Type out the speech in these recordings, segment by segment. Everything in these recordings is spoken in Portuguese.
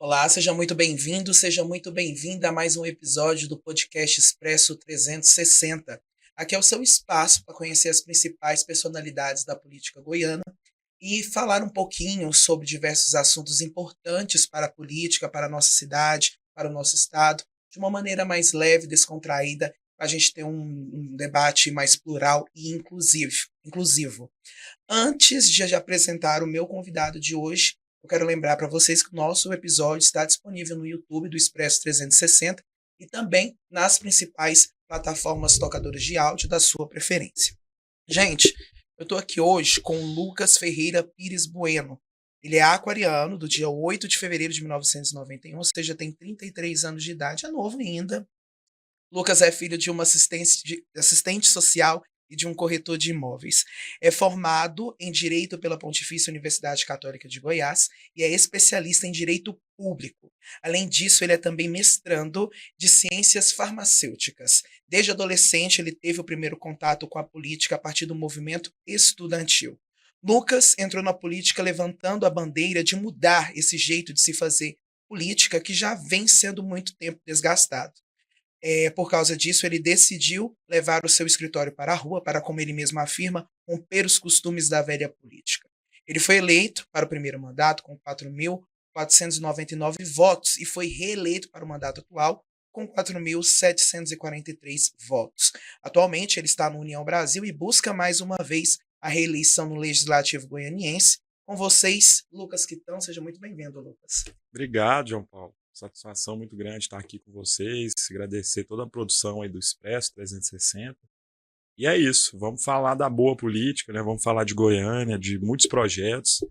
Olá, seja muito bem-vindo, seja muito bem-vinda a mais um episódio do podcast Expresso 360. Aqui é o seu espaço para conhecer as principais personalidades da política goiana e falar um pouquinho sobre diversos assuntos importantes para a política, para a nossa cidade, para o nosso estado, de uma maneira mais leve, descontraída, para a gente ter um debate mais plural e inclusivo. Antes de apresentar o meu convidado de hoje, eu quero lembrar para vocês que o nosso episódio está disponível no YouTube do Expresso 360 e também nas principais plataformas tocadoras de áudio da sua preferência. Gente, eu estou aqui hoje com o Lucas Ferreira Pires Bueno. Ele é aquariano do dia 8 de fevereiro de 1991, ou seja, tem 33 anos de idade, é novo ainda. Lucas é filho de uma assistente social e de um corretor de imóveis. É formado em Direito pela Pontifícia Universidade Católica de Goiás e é especialista em Direito Público. Além disso, ele é também mestrando de Ciências Farmacêuticas. Desde adolescente, ele teve o primeiro contato com a política a partir do movimento estudantil. Lucas entrou na política levantando a bandeira de mudar esse jeito de se fazer política que já vem sendo muito tempo desgastado. Por causa disso, ele decidiu levar o seu escritório para a rua, para, como ele mesmo afirma, romper os costumes da velha política. Ele foi eleito para o primeiro mandato com 4.499 votos e foi reeleito para o mandato atual com 4.743 votos. Atualmente, ele está no União Brasil e busca mais uma vez a reeleição no Legislativo Goianiense. Com vocês, Lucas Quitão. Seja muito bem-vindo, Lucas. Obrigado, João Paulo. Satisfação muito grande estar aqui com vocês, agradecer toda a produção aí do Expresso 360. E é isso, vamos falar da boa política, né? Vamos falar de Goiânia, de muitos projetos,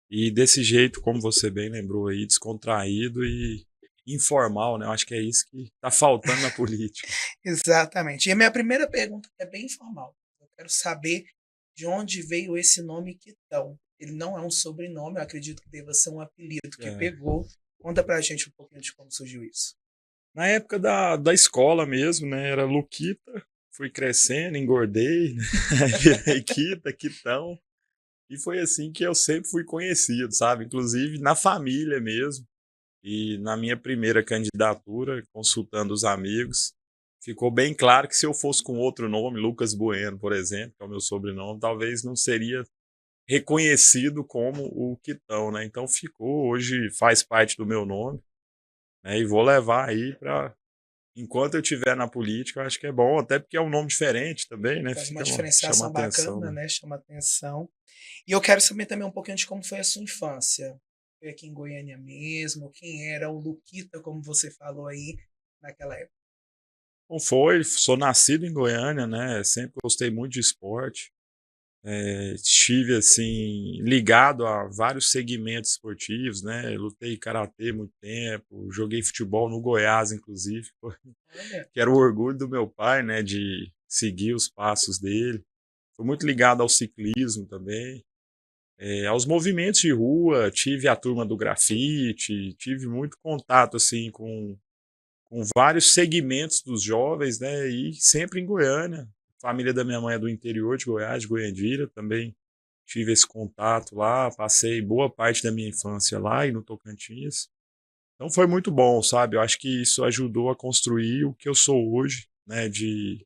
e desse jeito, como você bem lembrou aí, descontraído e informal, né? Eu acho que é isso que está faltando na política. Exatamente. E a minha primeira pergunta é bem informal. Eu quero saber de onde veio esse nome Quitão. Ele não é um sobrenome, eu acredito que deva ser um apelido que É. pegou. Conta pra gente um pouquinho de como surgiu isso. Na época da escola mesmo, né? Era Luquita, fui crescendo, engordei, né? Virei Quita, Quitão. E foi assim que eu sempre fui conhecido, sabe? Inclusive na família mesmo. E na minha primeira candidatura, consultando os amigos, ficou bem claro que se eu fosse com outro nome, Lucas Bueno, por exemplo, que é o meu sobrenome, talvez não seria reconhecido como o Quitão, né? Então ficou, hoje faz parte do meu nome, né? E vou levar aí para enquanto eu estiver na política, eu acho que é bom, até porque é um nome diferente também, né? Faz uma Chama diferenciação atenção, bacana, né? né? Chama atenção. E eu quero saber também um pouquinho de como foi a sua infância. Foi aqui em Goiânia mesmo? Quem era o Luquita, como você falou aí naquela época? Bom, sou nascido em Goiânia, né? Sempre gostei muito de esporte. Estive assim ligado a vários segmentos esportivos, né? Lutei karatê muito tempo, joguei futebol no Goiás, inclusive, Olha, que era o orgulho do meu pai, né? De seguir os passos dele. Fui muito ligado ao ciclismo também, aos movimentos de rua. Tive a turma do grafite, tive muito contato assim com vários segmentos dos jovens, né? E sempre em Goiânia. A família da minha mãe é do interior de Goiás, de Goiandira, também tive esse contato lá, passei boa parte da minha infância lá e no Tocantins. Então foi muito bom, sabe? Eu acho que isso ajudou a construir o que eu sou hoje, né? De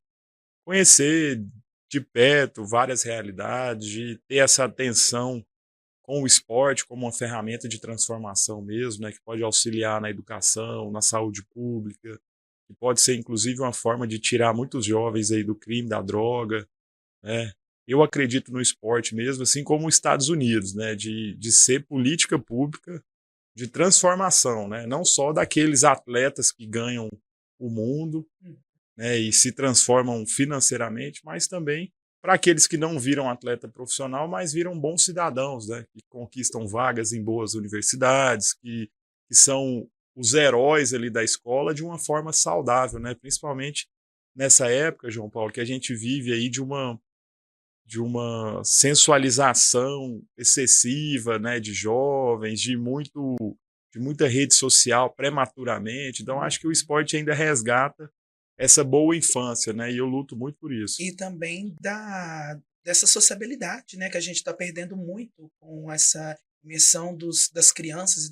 conhecer de perto várias realidades, de ter essa atenção com o esporte como uma ferramenta de transformação mesmo, né? Que pode auxiliar na educação, na saúde pública, que pode ser inclusive uma forma de tirar muitos jovens aí do crime, da droga, né? Eu acredito no esporte mesmo, assim como os Estados Unidos, né? De ser política pública de transformação, né? Não só daqueles atletas que ganham o mundo, né? E se transformam financeiramente, mas também para aqueles que não viram atleta profissional, mas viram bons cidadãos, né? Que conquistam vagas em boas universidades, que são os heróis ali da escola de uma forma saudável, né? Principalmente nessa época, João Paulo, que a gente vive aí de uma sensualização excessiva, né, de jovens, de muita rede social prematuramente. Então acho que o esporte ainda resgata essa boa infância, né? E eu luto muito por isso. e também dessa sociabilidade, né, que a gente está perdendo muito com essa imersão das crianças e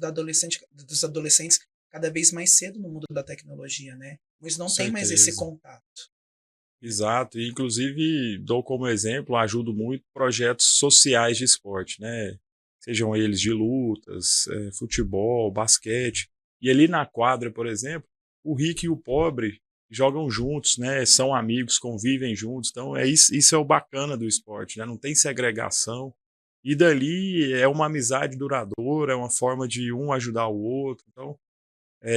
dos adolescentes cada vez mais cedo no mundo da tecnologia, né? Mas Com não tem mais esse certeza. contato. Exato, e inclusive dou como exemplo, ajudo muito projetos sociais de esporte, né? Sejam eles de lutas, futebol, basquete. E ali na quadra, por exemplo, o rico e o pobre jogam juntos, né? São amigos, convivem juntos. Então isso é o bacana do esporte, né? Não tem segregação. E dali é uma amizade duradoura, é uma forma de um ajudar o outro. Então,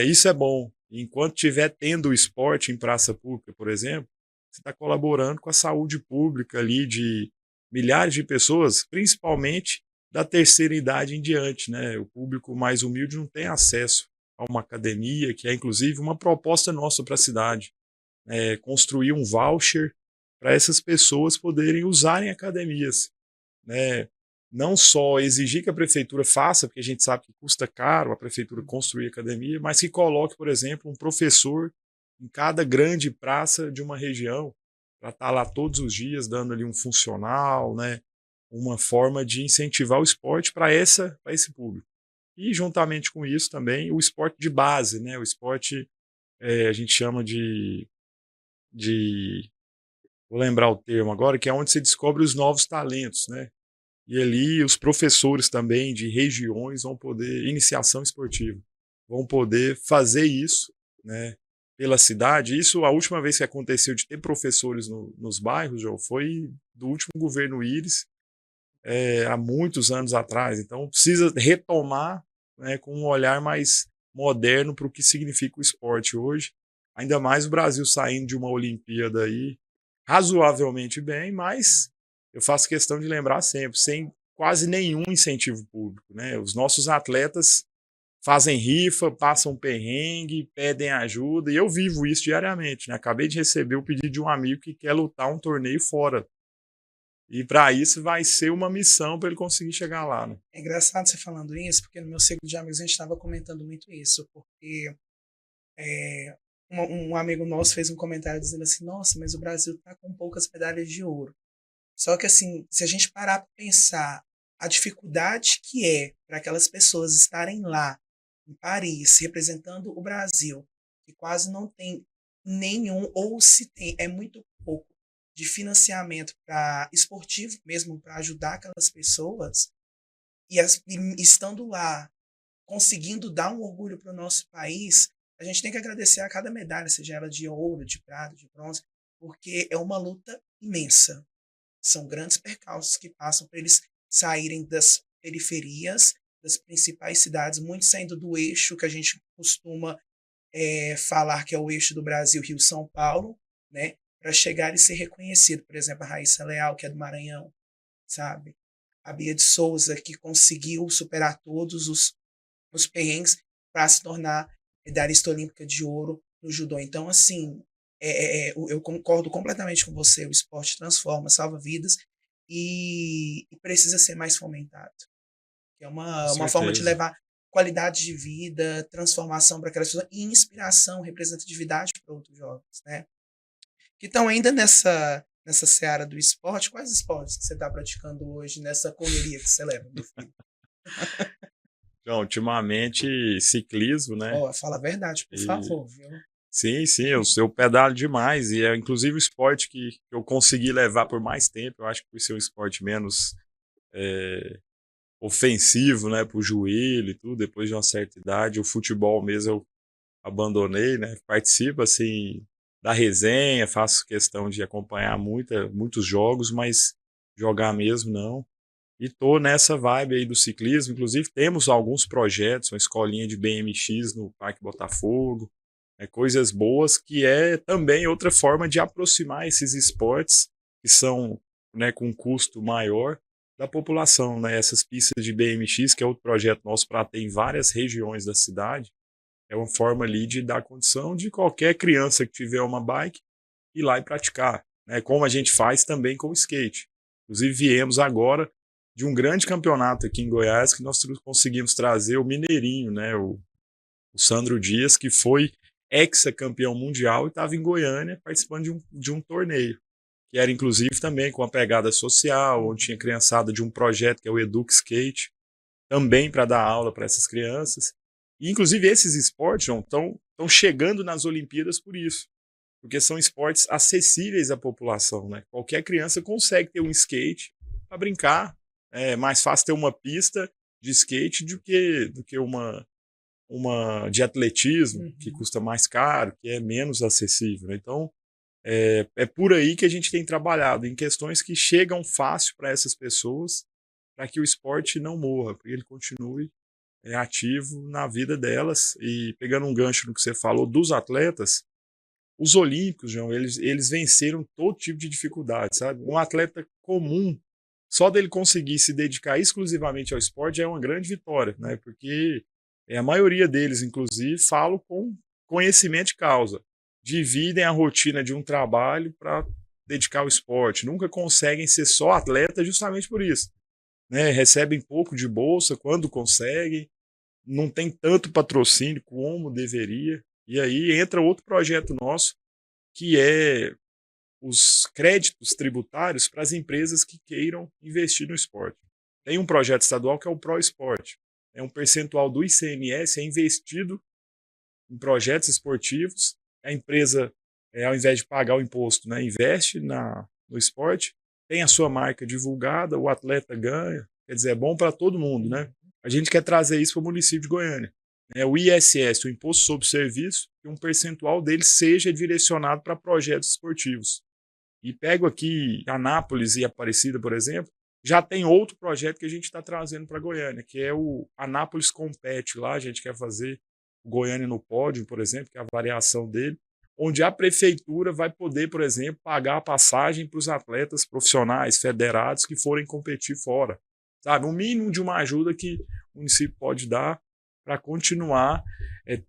isso é bom. Enquanto estiver tendo o esporte em praça pública, por exemplo, você está colaborando com a saúde pública ali de milhares de pessoas, principalmente da terceira idade em diante, né? O público mais humilde não tem acesso a uma academia, que é inclusive uma proposta nossa para a cidade, construir um voucher para essas pessoas poderem usarem academias, né? Não só exigir que a prefeitura faça, porque a gente sabe que custa caro a prefeitura construir academia, mas que coloque, por exemplo, um professor em cada grande praça de uma região, para estar lá todos os dias dando ali um funcional, né? Uma forma de incentivar o esporte para esse público. E juntamente com isso também o esporte de base, né? O esporte a gente chama de vou lembrar o termo agora, que é onde se descobre os novos talentos, né? E ali os professores também de regiões vão poder, iniciação esportiva, vão poder fazer isso, né, pela cidade. Isso, a última vez que aconteceu de ter professores nos bairros, João, foi do último governo Íris, há muitos anos atrás. Então precisa retomar, né, com um olhar mais moderno para o que significa o esporte hoje. Ainda mais o Brasil saindo de uma Olimpíada aí razoavelmente bem, mas eu faço questão de lembrar sempre, sem quase nenhum incentivo público, né? Os nossos atletas fazem rifa, passam perrengue, pedem ajuda, e eu vivo isso diariamente, né? Acabei de receber o pedido de um amigo que quer lutar um torneio fora. E para isso vai ser uma missão para ele conseguir chegar lá, né? É engraçado você falando isso, porque no meu ciclo de amigos a gente estava comentando muito isso, porque é, um amigo nosso fez um comentário dizendo assim, nossa, mas o Brasil está com poucas medalhas de ouro. Só que assim, se a gente parar para pensar a dificuldade que é para aquelas pessoas estarem lá em Paris representando o Brasil, que quase não tem nenhum, ou se tem, é muito pouco de financiamento para esportivo mesmo, para ajudar aquelas pessoas, e estando lá, conseguindo dar um orgulho para o nosso país, a gente tem que agradecer a cada medalha, seja ela de ouro, de prata, de bronze, porque é uma luta imensa. São grandes percalços que passam para eles saírem das periferias, das principais cidades, muito saindo do eixo que a gente costuma falar que é o eixo do Brasil, Rio-São Paulo, né, para chegar e ser reconhecido. Por exemplo, a Raíssa Leal, que é do Maranhão, sabe? A Bia de Souza, que conseguiu superar todos os perrengues para se tornar medalhista olímpica de ouro no judô. Então, assim, eu concordo completamente com você. O esporte transforma, salva vidas e precisa ser mais fomentado. É Com uma forma de certeza. levar qualidade de vida, transformação para aquelas pessoas e inspiração, representatividade para outros jovens, né? Que estão ainda nessa seara do esporte. Quais esportes que você está praticando hoje nessa correria que você leva, meu filho? Então, ultimamente, ciclismo, né? Ó, fala a verdade, por E, favor, viu? sim, eu pedalo demais e é inclusive o esporte que eu consegui levar por mais tempo. Eu acho que por ser um esporte menos é, ofensivo, né, para o joelho e tudo, depois de uma certa idade. O futebol mesmo eu abandonei, né? Participo, assim, da resenha, faço questão de acompanhar muitos jogos, mas jogar mesmo não. E tô nessa vibe aí do ciclismo, inclusive temos alguns projetos, uma escolinha de BMX no Parque Botafogo, coisas boas que é também outra forma de aproximar esses esportes que são, né, com custo maior da população, né? Essas pistas de BMX, que é outro projeto nosso para ter em várias regiões da cidade, é uma forma ali de dar condição de qualquer criança que tiver uma bike ir lá e praticar, né? Como a gente faz também com o skate. Inclusive viemos agora de um grande campeonato aqui em Goiás que nós conseguimos trazer o Mineirinho, né? O Sandro Dias, que foi ex-campeão mundial e estava em Goiânia participando de um torneio, que era inclusive também com a pegada social, onde tinha criançada de um projeto que é o Educa Skate. também para dar aula para essas crianças. E, inclusive, esses esportes, João, estão chegando nas Olimpíadas por isso, porque são esportes acessíveis à população, né? Qualquer criança consegue ter um skate para brincar. É mais fácil ter uma pista de skate do que uma de atletismo, que custa mais caro, que é menos acessível, né? Então, é por aí que a gente tem trabalhado, em questões que chegam fácil para essas pessoas, para que o esporte não morra, para que ele continue ativo na vida delas. E pegando um gancho no que você falou dos atletas, os olímpicos, João, eles venceram todo tipo de dificuldade, sabe? Um atleta comum, só dele conseguir se dedicar exclusivamente ao esporte já é uma grande vitória, né? Porque a maioria deles, inclusive, falam com conhecimento de causa, dividem a rotina de um trabalho para dedicar ao esporte, nunca conseguem ser só atleta justamente por isso, né? Recebem pouco de bolsa quando conseguem, não tem tanto patrocínio como deveria. E aí entra outro projeto nosso, que é os créditos tributários para as empresas que queiram investir no esporte. Tem um projeto estadual que é o Pro Esporte. É um percentual do ICMS é investido em projetos esportivos. A empresa, ao invés de pagar o imposto, né, investe no esporte, tem a sua marca divulgada, o atleta ganha. Quer dizer, é bom para todo mundo, né? A gente quer trazer isso para o município de Goiânia. O ISS, o Imposto sobre Serviço, que um percentual dele seja direcionado para projetos esportivos. E pego aqui Anápolis e Aparecida, por exemplo, já tem outro projeto que a gente está trazendo para Goiânia, que é o Anápolis Compete. Lá a gente quer fazer o Goiânia no pódio, por exemplo, que é a variação dele, onde a prefeitura vai poder, por exemplo, pagar a passagem para os atletas profissionais, federados, que forem competir fora. Sabe? O mínimo de uma ajuda que o município pode dar para continuar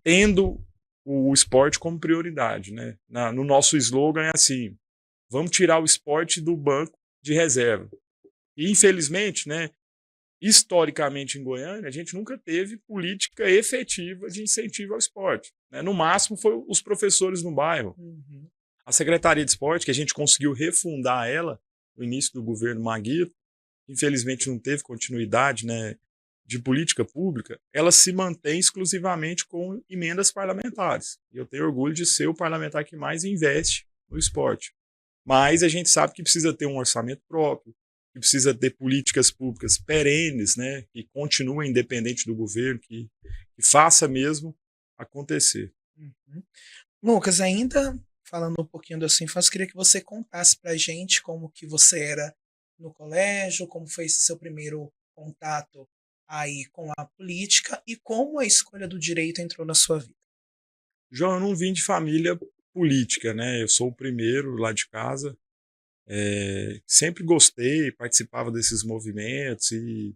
tendo o esporte como prioridade, né? No nosso slogan é assim: vamos tirar o esporte do banco de reserva. E, infelizmente, né, historicamente em Goiânia, a gente nunca teve política efetiva de incentivo ao esporte, né? No máximo, foi os professores no bairro. A Secretaria de Esporte, que a gente conseguiu refundar ela no início do governo Maguito, infelizmente não teve continuidade, né, de política pública, ela se mantém exclusivamente com emendas parlamentares. E eu tenho orgulho de ser o parlamentar que mais investe no esporte. Mas a gente sabe que precisa ter um orçamento próprio, que precisa ter políticas públicas perenes, né, que continuem independente do governo, que faça mesmo acontecer. Lucas, ainda falando um pouquinho da sua infância, queria que você contasse para a gente como que você era no colégio, como foi esse seu primeiro contato aí com a política e como a escolha do direito entrou na sua vida. João, eu não vim de família política, né? Eu sou o primeiro lá de casa. Sempre gostei, participava desses movimentos e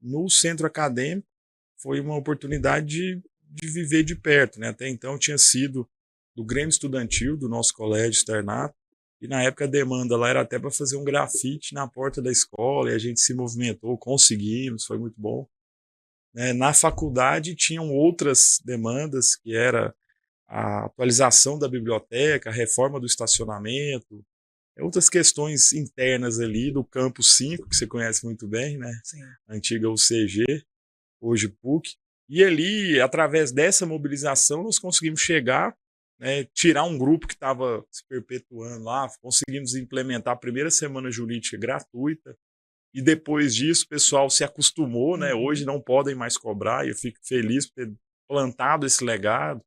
no centro acadêmico foi uma oportunidade de viver de perto, né? Até então eu tinha sido do Grêmio Estudantil do nosso colégio externato e na época a demanda lá era até para fazer um grafite na porta da escola e a gente se movimentou, conseguimos, foi muito bom. Na faculdade tinham outras demandas, que era a atualização da biblioteca, a reforma do estacionamento, outras questões internas ali do Campus 5, que você conhece muito bem, né? Sim. A antiga UCG, hoje PUC. E ali, através dessa mobilização, nós conseguimos chegar, né, tirar um grupo que estava se perpetuando lá, conseguimos implementar a primeira semana jurídica gratuita, e depois disso o pessoal se acostumou, né? Hoje não podem mais cobrar, e eu fico feliz por ter plantado esse legado,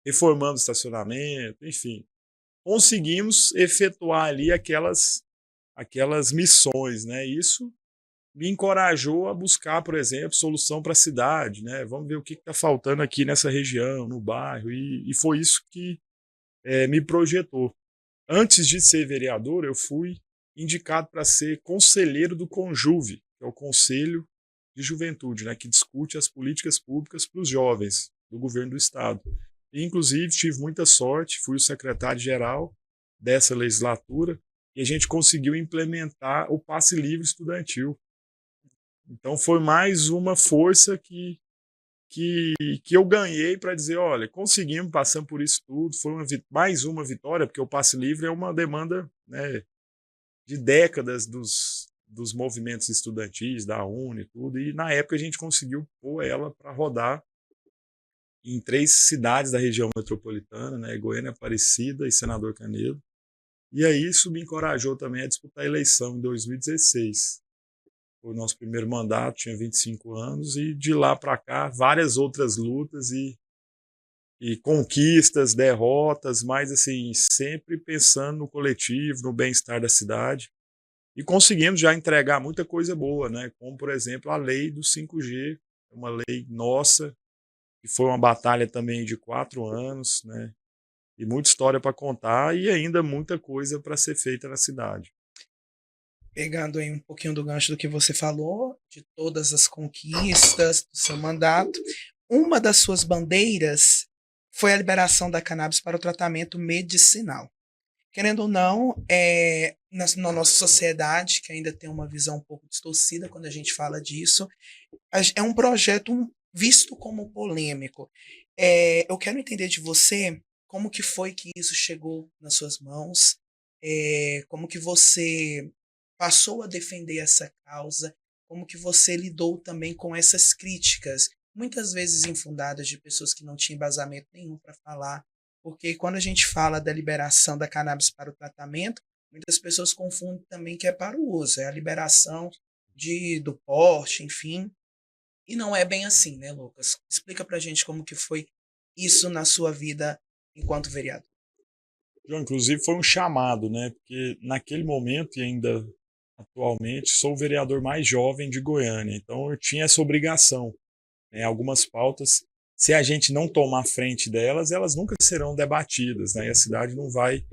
reformando o estacionamento, enfim. Conseguimos efetuar ali aquelas missões, né? Isso me encorajou a buscar, por exemplo, solução para a cidade, né? Vamos ver o que está faltando aqui nessa região, no bairro, e foi isso que me projetou. Antes de ser vereador, eu fui indicado para ser conselheiro do Conjuve, que é o Conselho de Juventude, né, que discute as políticas públicas para os jovens do governo do estado. E, inclusive, tive muita sorte, fui o secretário-geral dessa legislatura e a gente conseguiu implementar o passe livre estudantil. Então, foi mais uma força que eu ganhei para dizer, olha, conseguimos, passamos por isso tudo, foi mais uma vitória, porque o passe livre é uma demanda, né, de décadas dos movimentos estudantis, da UNE e tudo, e na época a gente conseguiu pôr ela para rodar em 3 cidades da região metropolitana, né, Goiânia, Aparecida e Senador Canedo. E aí isso me encorajou também a disputar a eleição em 2016. Foi o nosso primeiro mandato, tinha 25 anos, e de lá para cá várias outras lutas e conquistas, derrotas, mas assim, sempre pensando no coletivo, no bem-estar da cidade, e conseguimos já entregar muita coisa boa, né? Como, por exemplo, a lei do 5G, uma lei nossa, que foi uma batalha também de 4 anos, né? E muita história para contar e ainda muita coisa para ser feita na cidade. Pegando aí um pouquinho do gancho do que você falou, de todas as conquistas do seu mandato, uma das suas bandeiras foi a liberação da cannabis para o tratamento medicinal. Querendo ou não, na nossa sociedade, que ainda tem uma visão um pouco distorcida quando a gente fala disso, é um projeto visto como polêmico. Eu quero entender de você como que foi que isso chegou nas suas mãos, como que você passou a defender essa causa, como que você lidou também com essas críticas, muitas vezes infundadas de pessoas que não tinham embasamento nenhum para falar, porque quando a gente fala da liberação da cannabis para o tratamento, muitas pessoas confundem também que é para o uso, é a liberação do porte, enfim, e não é bem assim, né, Lucas? Explica pra gente como que foi isso na sua vida enquanto vereador. João, inclusive foi um chamado, né? Porque naquele momento e ainda atualmente sou o vereador mais jovem de Goiânia, então eu tinha essa obrigação, né? Algumas pautas, se a gente não tomar frente delas, elas nunca serão debatidas, né? E a cidade não vai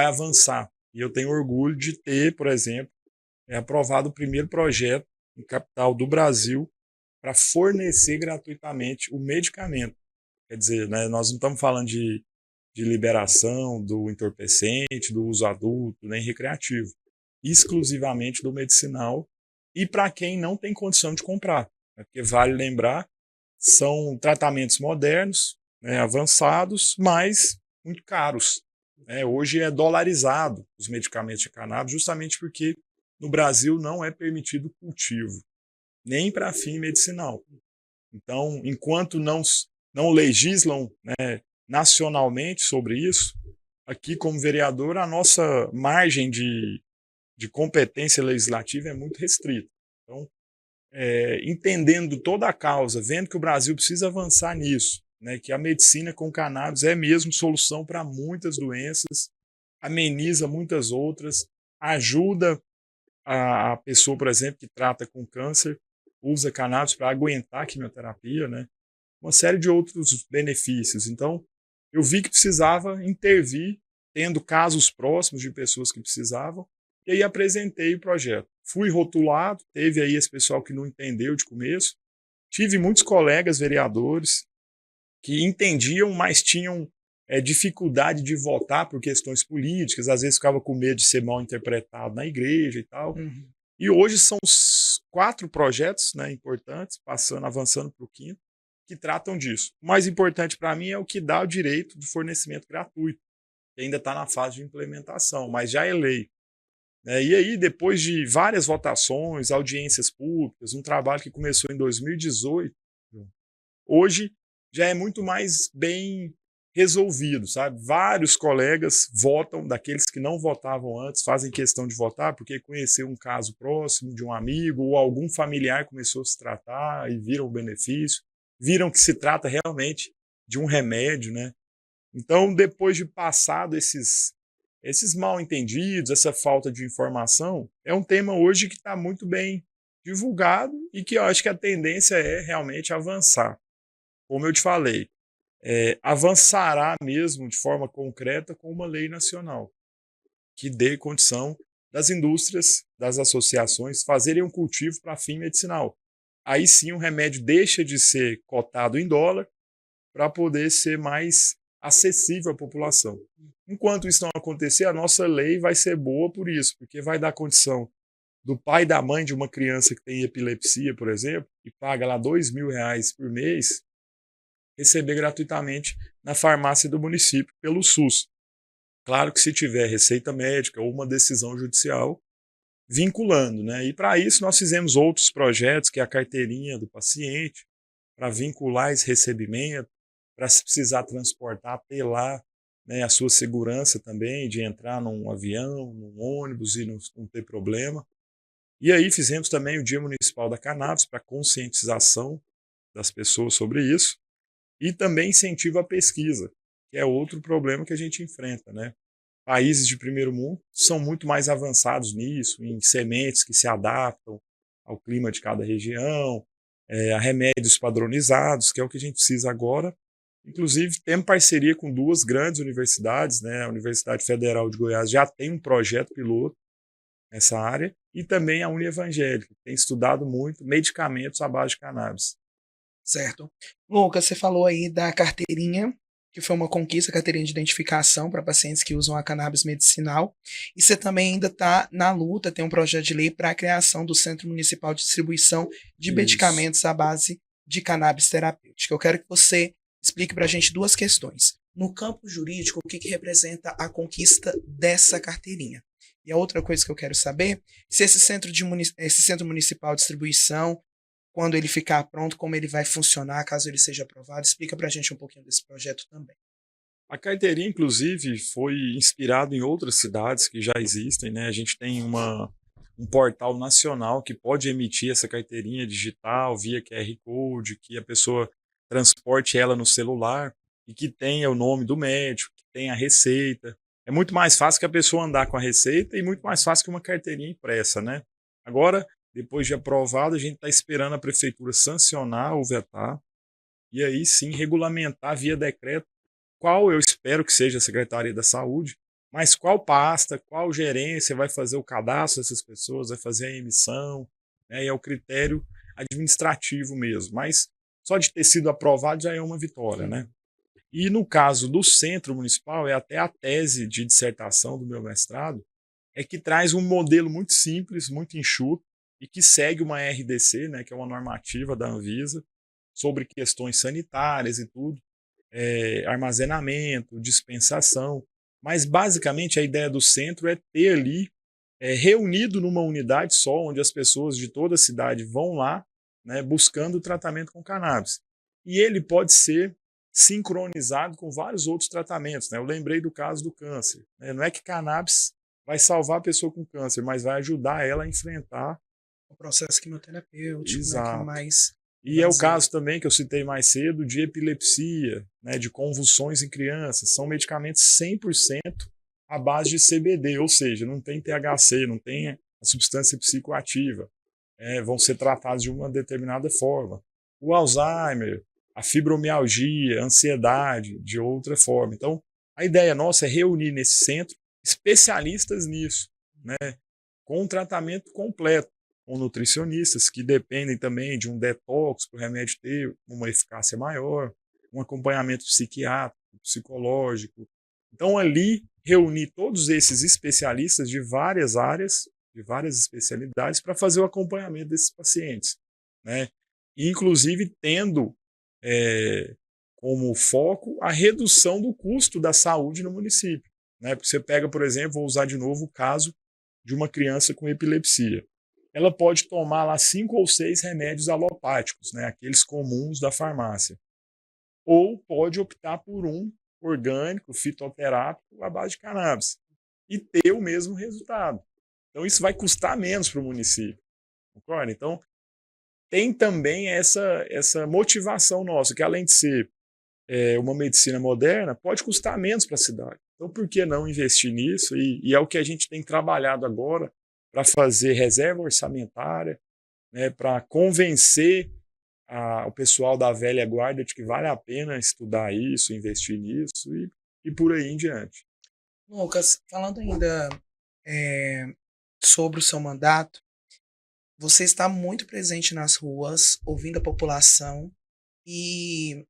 avançar. E eu tenho orgulho de ter, por exemplo, aprovado o primeiro projeto em capital do Brasil para fornecer gratuitamente o medicamento. Quer dizer, né, nós não estamos falando de liberação do entorpecente, do uso adulto, nem recreativo. Exclusivamente do medicinal e para quem não tem condição de comprar. Né, porque vale lembrar, são tratamentos modernos, né, avançados, mas muito caros. Né. Hoje é dolarizado os medicamentos de cannabis, justamente porque no Brasil não é permitido cultivo, nem para fim medicinal. Então, enquanto não legislam, né, nacionalmente sobre isso, aqui como vereador a nossa margem de competência legislativa é muito restrita. Então, entendendo toda a causa, vendo que o Brasil precisa avançar nisso, né, que a medicina com cannabis é mesmo solução para muitas doenças, ameniza muitas outras, ajuda a pessoa, por exemplo, que trata com câncer, usa cannabis para aguentar a quimioterapia, né? Uma série de outros benefícios. Então, eu vi que precisava intervir, tendo casos próximos de pessoas que precisavam, e aí apresentei o projeto. Fui rotulado, teve aí esse pessoal que não entendeu de começo. Tive muitos colegas vereadores que entendiam, mas tinham dificuldade de votar por questões políticas, às vezes ficava com medo de ser mal interpretado na igreja e tal. Uhum. E hoje são 4 projetos, né, importantes, avançando para o 5º, que tratam disso. O mais importante para mim é o que dá o direito de fornecimento gratuito, que ainda está na fase de implementação, mas já é lei. Né? E aí, depois de várias votações, audiências públicas, um trabalho que começou em 2018, hoje já é muito mais bem resolvido, sabe? Vários colegas votam, daqueles que não votavam antes, fazem questão de votar porque conheceu um caso próximo de um amigo ou algum familiar começou a se tratar e viram o benefício, viram que se trata realmente de um remédio, né? Então, depois de passado esses mal entendidos, essa falta de informação, é um tema hoje que está muito bem divulgado e que eu acho que a tendência é realmente avançar. Como eu te falei, avançará mesmo de forma concreta com uma lei nacional que dê condição das indústrias, das associações fazerem um cultivo para fim medicinal. Aí sim o remédio deixa de ser cotado em dólar para poder ser mais acessível à população. Enquanto isso não acontecer, a nossa lei vai ser boa por isso, porque vai dar condição do pai e da mãe de uma criança que tem epilepsia, por exemplo, e paga lá R$ 2.000 por mês, receber gratuitamente na farmácia do município pelo SUS. Claro que se tiver receita médica ou uma decisão judicial, vinculando, né? E para isso nós fizemos outros projetos, que é a carteirinha do paciente, para vincular esse recebimento, para se precisar transportar, apelar, né, a sua segurança também, de entrar num avião, num ônibus e não ter problema. E aí fizemos também o Dia Municipal da Cannabis, para conscientização das pessoas sobre isso, e também incentivo à pesquisa, que é outro problema que a gente enfrenta, né? Países de primeiro mundo são muito mais avançados nisso, em sementes que se adaptam ao clima de cada região, a remédios padronizados, que é o que a gente precisa agora. Inclusive, temos parceria com duas grandes universidades, né? A Universidade Federal de Goiás já tem um projeto piloto nessa área, e também a Unievangélica, que tem estudado muito medicamentos à base de cannabis. Certo. Lucas, você falou aí da carteirinha, que foi uma conquista, carteirinha de identificação para pacientes que usam a cannabis medicinal. E você também ainda está na luta, tem um projeto de lei para a criação do Centro Municipal de Distribuição de Isso. Medicamentos à base de cannabis terapêutica. Eu quero que você explique para a gente duas questões. No campo jurídico, o que representa a conquista dessa carteirinha? E a outra coisa que eu quero saber, se esse Centro Municipal de Distribuição, quando ele ficar pronto, como ele vai funcionar, caso ele seja aprovado. Explica para a gente um pouquinho desse projeto também. A carteirinha, inclusive, foi inspirada em outras cidades que já existem, né? A gente tem um portal nacional que pode emitir essa carteirinha digital via QR Code, que a pessoa transporte ela no celular e que tenha o nome do médico, que tenha a receita. É muito mais fácil que a pessoa andar com a receita e muito mais fácil que uma carteirinha impressa, né? Agora, depois de aprovado, a gente está esperando a prefeitura sancionar ou vetar, e aí sim regulamentar via decreto qual eu espero que seja a Secretaria da Saúde, mas qual pasta, qual gerência vai fazer o cadastro dessas pessoas, vai fazer a emissão, né, e é o critério administrativo mesmo. Mas só de ter sido aprovado já é uma vitória, né? E no caso do Centro Municipal, é até a tese de dissertação do meu mestrado, é que traz um modelo muito simples, muito enxuto, e que segue uma RDC, né, que é uma normativa da Anvisa, sobre questões sanitárias e tudo, armazenamento, dispensação. Mas, basicamente, a ideia do centro é ter ali, reunido numa unidade só, onde as pessoas de toda a cidade vão lá, né, buscando o tratamento com cannabis. E ele pode ser sincronizado com vários outros tratamentos, né? Eu lembrei do caso do câncer, né? Não é que cannabis vai salvar a pessoa com câncer, mas vai ajudar ela a enfrentar O processo quimioterapêutico, né, que é exato. mais E é o invasivo. caso também que eu citei mais cedo de epilepsia, né, de convulsões em crianças. São medicamentos 100% à base de CBD, ou seja, não tem THC, não tem a substância psicoativa. Vão ser tratados de uma determinada forma. O Alzheimer, a fibromialgia, a ansiedade, de outra forma. Então, a ideia nossa é reunir nesse centro especialistas nisso, né, com um tratamento completo, com nutricionistas que dependem também de um detox para o remédio ter uma eficácia maior, um acompanhamento psiquiátrico, psicológico. Então, ali, reunir todos esses especialistas de várias áreas, de várias especialidades, para fazer o acompanhamento desses pacientes, né? Inclusive tendo como foco a redução do custo da saúde no município, né? Porque você pega, por exemplo, vou usar de novo o caso de uma criança com epilepsia. Ela pode tomar lá 5 ou 6 remédios alopáticos, né, aqueles comuns da farmácia. Ou pode optar por um orgânico, fitoterápico, à base de cannabis. E ter o mesmo resultado. Então isso vai custar menos para o município. Concorda? Então tem também essa motivação nossa, que além de ser uma medicina moderna, pode custar menos para a cidade. Então por que não investir nisso? E é o que a gente tem trabalhado agora, para fazer reserva orçamentária, né, para convencer o pessoal da velha guarda de que vale a pena estudar isso, investir nisso e por aí em diante. Lucas, falando ainda sobre o seu mandato, você está muito presente nas ruas, ouvindo a população, e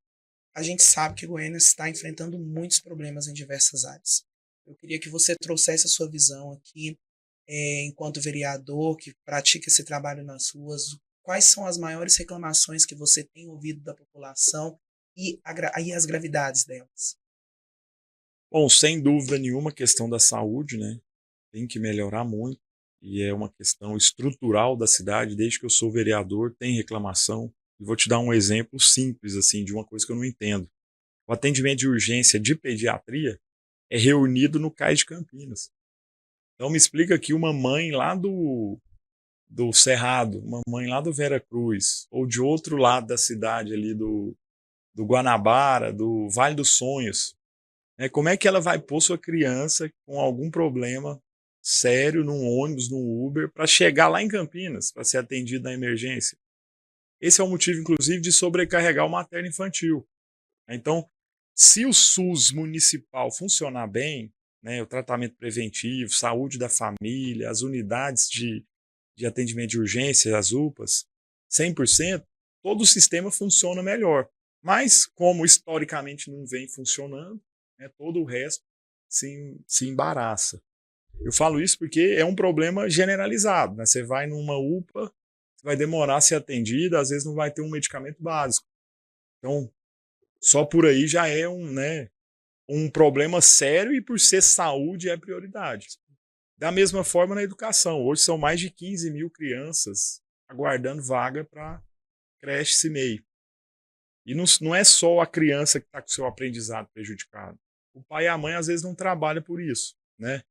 a gente sabe que Goiânia está enfrentando muitos problemas em diversas áreas. Eu queria que você trouxesse a sua visão aqui, enquanto vereador que pratica esse trabalho nas ruas. Quais são as maiores reclamações que você tem ouvido da população e as gravidades delas? Bom, sem dúvida nenhuma, a questão da saúde, né, tem que melhorar muito. e é uma questão estrutural da cidade. Desde que eu sou vereador, tem reclamação. E vou te dar um exemplo simples assim de uma coisa que eu não entendo. O atendimento de urgência de pediatria é reunido no CAIS de Campinas. Então me explica aqui uma mãe lá do Cerrado, uma mãe lá do Vera Cruz, ou de outro lado da cidade ali do Guanabara, do Vale dos Sonhos, né? Como é que ela vai pôr sua criança com algum problema sério num ônibus, num Uber, para chegar lá em Campinas, para ser atendido na emergência? Esse é o motivo, inclusive, de sobrecarregar o materno infantil. Então, se o SUS municipal funcionar bem, né, o tratamento preventivo, saúde da família, as unidades de atendimento de urgência, as UPAs, 100%, todo o sistema funciona melhor. Mas, como historicamente não vem funcionando, né, todo o resto se embaraça. Eu falo isso porque é um problema generalizado. Né? Você vai numa UPA, você vai demorar a ser atendida, às vezes não vai ter um medicamento básico. Então, só por aí já é um problema sério e por ser saúde é prioridade. Da mesma forma na educação. Hoje são mais de 15 mil crianças aguardando vaga para creche CIMEI. E não é só a criança que está com o seu aprendizado prejudicado. O pai e a mãe às vezes não trabalham por isso, né?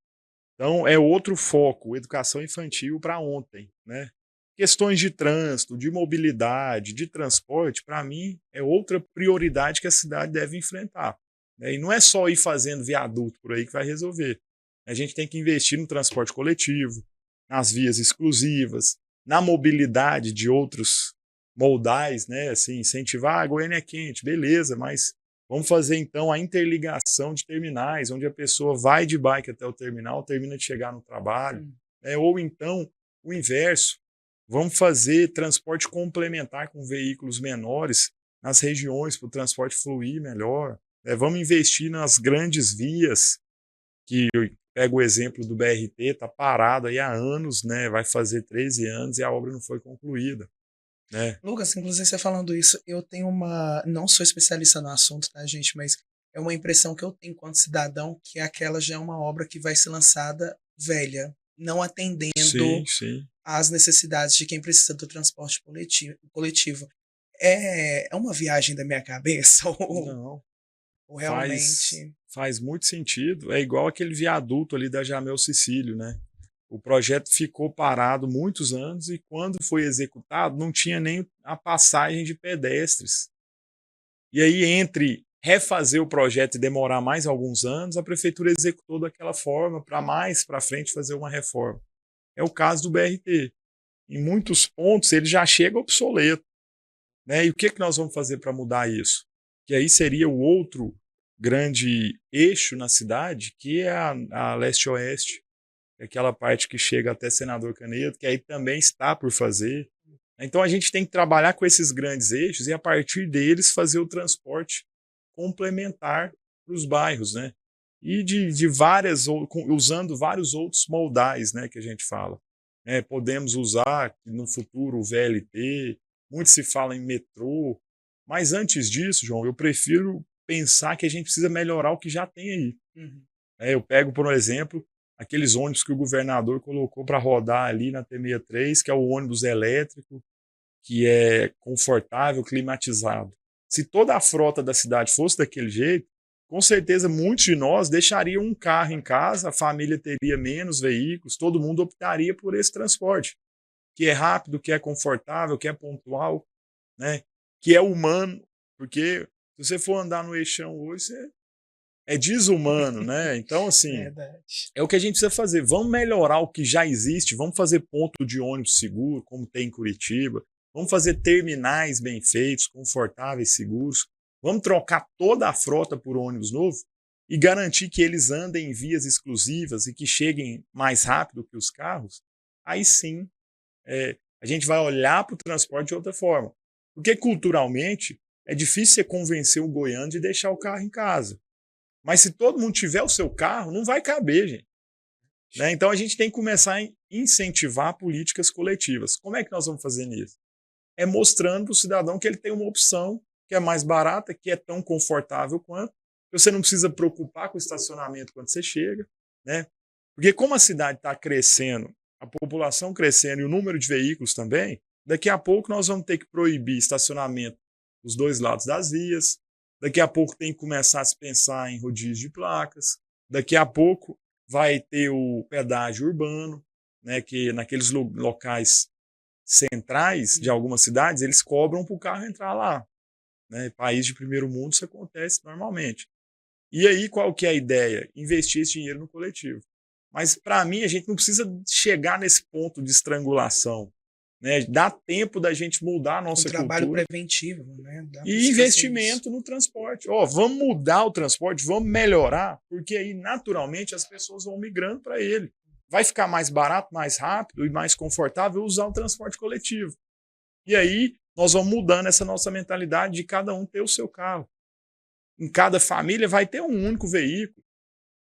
Então é outro foco, educação infantil para ontem, né? Questões de trânsito, de mobilidade, de transporte, para mim é outra prioridade que a cidade deve enfrentar. Né? E não é só ir fazendo viaduto por aí que vai resolver. A gente tem que investir no transporte coletivo, nas vias exclusivas, na mobilidade de outros moldais, né? Assim, incentivar, a Goiânia é quente, beleza, mas vamos fazer então a interligação de terminais, onde a pessoa vai de bike até o terminal, termina de chegar no trabalho, né? Ou então o inverso, vamos fazer transporte complementar com veículos menores nas regiões para o transporte fluir melhor, né? Vamos investir nas grandes vias, que eu pego o exemplo do BRT, está parado aí há anos, né? Vai fazer 13 anos e a obra não foi concluída. Né? Lucas, inclusive você falando isso, eu tenho uma. Não sou especialista no assunto, tá, gente? Mas é uma impressão que eu tenho enquanto cidadão que aquela já é uma obra que vai ser lançada velha, não atendendo Sim, sim. às necessidades de quem precisa do transporte coletivo. É uma viagem da minha cabeça? Não. Ou realmente. Faz muito sentido. É igual aquele viaduto ali da Jamel Cecílio, né? O projeto ficou parado muitos anos e quando foi executado não tinha nem a passagem de pedestres. E aí, entre refazer o projeto e demorar mais alguns anos, a prefeitura executou daquela forma para mais para frente fazer uma reforma. É o caso do BRT. Em muitos pontos ele já chega obsoleto. Né? E o que nós vamos fazer para mudar isso? Que aí seria o outro grande eixo na cidade, que é a leste-oeste, aquela parte que chega até Senador Canedo, que aí também está por fazer. Então a gente tem que trabalhar com esses grandes eixos e a partir deles fazer o transporte complementar para os bairros, né? E de várias, usando vários outros moldais, né, que a gente fala. Podemos usar no futuro o VLT, muito se fala em metrô, mas antes disso, João, eu prefiro pensar que a gente precisa melhorar o que já tem aí. Uhum. Eu pego, por exemplo, aqueles ônibus que o governador colocou para rodar ali na T63, que é o ônibus elétrico, que é confortável, climatizado. Se toda a frota da cidade fosse daquele jeito, com certeza muitos de nós deixariam um carro em casa, a família teria menos veículos, todo mundo optaria por esse transporte, que é rápido, que é confortável, que é pontual, né? Que é humano, porque se você for andar no eixão hoje, você é desumano, né? Então, assim, Verdade. é o que a gente precisa fazer. Vamos melhorar o que já existe, vamos fazer ponto de ônibus seguro, como tem em Curitiba, vamos fazer terminais bem feitos, confortáveis, seguros, vamos trocar toda a frota por ônibus novo e garantir que eles andem em vias exclusivas e que cheguem mais rápido que os carros. Aí sim, a gente vai olhar para o transporte de outra forma. Porque culturalmente é difícil você convencer o goiano de deixar o carro em casa. Mas se todo mundo tiver o seu carro, não vai caber, gente. Né? Então a gente tem que começar a incentivar políticas coletivas. Como é que nós vamos fazer isso? É mostrando para o cidadão que ele tem uma opção que é mais barata, que é tão confortável quanto. Você não precisa preocupar com o estacionamento quando você chega. Né? Porque como a cidade está crescendo a população crescendo e o número de veículos também, daqui a pouco nós vamos ter que proibir estacionamento dos dois lados das vias, daqui a pouco tem que começar a se pensar em rodízio de placas, daqui a pouco vai ter o pedágio urbano, né, que naqueles locais centrais de algumas cidades, eles cobram para o carro entrar lá. Né? País de primeiro mundo isso acontece normalmente. E aí qual que é a ideia? Investir esse dinheiro no coletivo. Mas para mim a gente não precisa chegar nesse ponto de estrangulação. Né? Dá tempo da gente mudar a nossa cultura. trabalho preventivo. Né? E investimento no transporte. Vamos mudar o transporte, vamos melhorar, porque aí naturalmente as pessoas vão migrando para ele. Vai ficar mais barato, mais rápido e mais confortável usar o transporte coletivo. E aí nós vamos mudando essa nossa mentalidade de cada um ter o seu carro. Em cada família vai ter um único veículo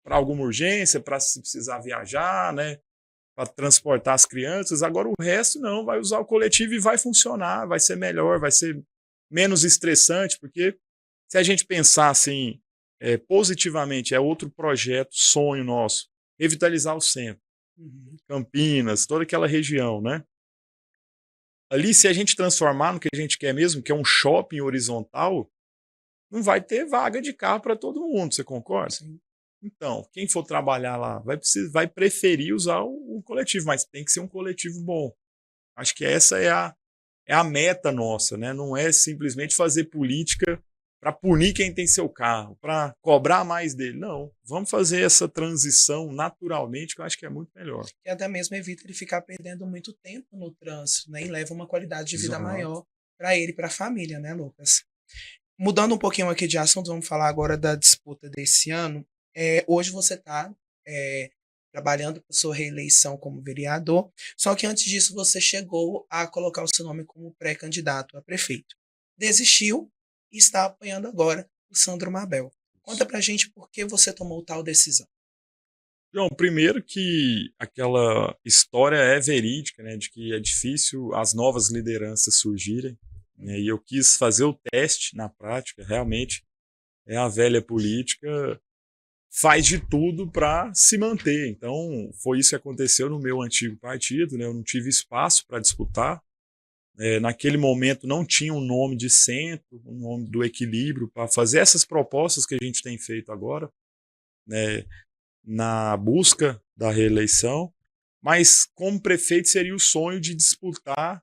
para alguma urgência, para se precisar viajar, né, para transportar as crianças. Agora o resto não, vai usar o coletivo e vai funcionar, vai ser melhor, vai ser menos estressante, porque se a gente pensar assim, positivamente, é outro projeto, sonho nosso, revitalizar o centro. Campinas, toda aquela região, né? Ali, se a gente transformar no que a gente quer mesmo, que é um shopping horizontal, não vai ter vaga de carro para todo mundo, você concorda? Sim. Então, quem for trabalhar lá vai preferir usar o coletivo, mas tem que ser um coletivo bom. Acho que essa é a meta nossa, né? Não é simplesmente fazer política para punir quem tem seu carro, para cobrar mais dele. Não, vamos fazer essa transição naturalmente, que eu acho que é muito melhor. E até mesmo evita ele ficar perdendo muito tempo no trânsito, né? E leva uma qualidade de vida maior para ele e para a família, né, Lucas? Mudando um pouquinho aqui de assunto, vamos falar agora da disputa desse ano. Hoje você está trabalhando por sua reeleição como vereador, só que antes disso você chegou a colocar o seu nome como pré-candidato a prefeito. Desistiu e está apoiando agora o Sandro Mabel. Conta pra gente por que você tomou tal decisão. João, primeiro que aquela história é verídica, né, de que é difícil as novas lideranças surgirem, né, e eu quis fazer o teste na prática, realmente a velha política faz de tudo para se manter. Então, foi isso que aconteceu no meu antigo partido, né, eu não tive espaço para disputar. Naquele momento não tinha um nome de centro, um nome do equilíbrio para fazer essas propostas que a gente tem feito agora, né, na busca da reeleição, mas como prefeito seria o sonho de disputar,